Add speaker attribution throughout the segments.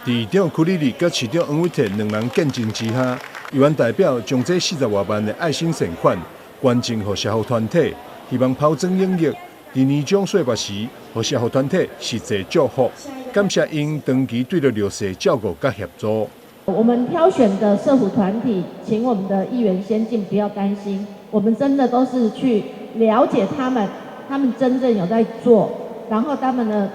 Speaker 1: 在長區里甲市長黃偉哲兩人見證之下，議員代表將這40多萬的愛心善款捐贈給社福團體，希望拋磚引玉，在年終歲末時，給社福團體實際祝福，感謝因長期對着弱勢照顧甲協助。
Speaker 2: 我們挑選的社福團體，請我們的議員先進，不要擔心，我們真的都是去了解他們真正有在做，然後他們的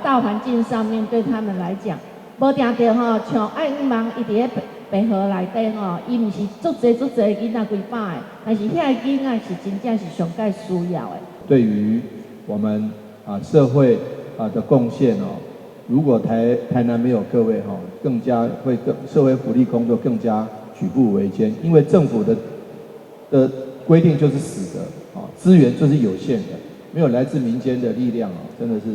Speaker 2: 大環境上面對他們來講。無定定吼，像愛英芒伊佇個白河內底吼，伊毋是足濟囡仔規百個，但是遐個囡仔是真正是上該需要的。對於我們社會的貢獻哦，如果台南沒有各位哈，更加會社會福利工作更加舉步維艱，因為政府的規定就是死的啊，資源就是有限的，沒有來自民間的力量哦，真的是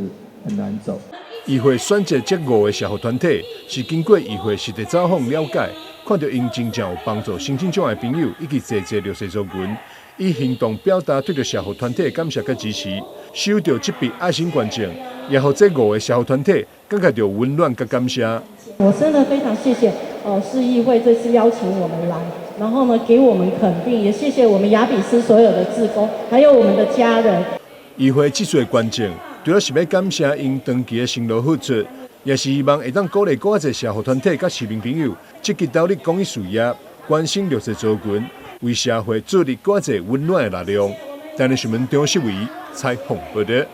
Speaker 2: 很難走。
Speaker 1: 議會選擇這5個社福團體，是經過議會實地走訪了解，看到因真正有幫助申請獎的朋友，以及濟弱勢族群，以行動表達對着社福團體的感謝和支持。收到這筆愛心捐贈，也讓這5個社福團體感覺到溫暖和感謝。
Speaker 2: 我真的非常謝謝市議會這次邀請我們來，然後呢給我們肯定，也謝謝我們雅比斯所有的志工，還有我們的家人。議會這次的捐贈，除了是要感謝因長期的辛勞付出，也是希望會當鼓勵更多社福團體和市民朋友積極投入公益事業，關心弱勢族群，為社會注入更多溫暖的力量。台南新聞張世維採訪報道。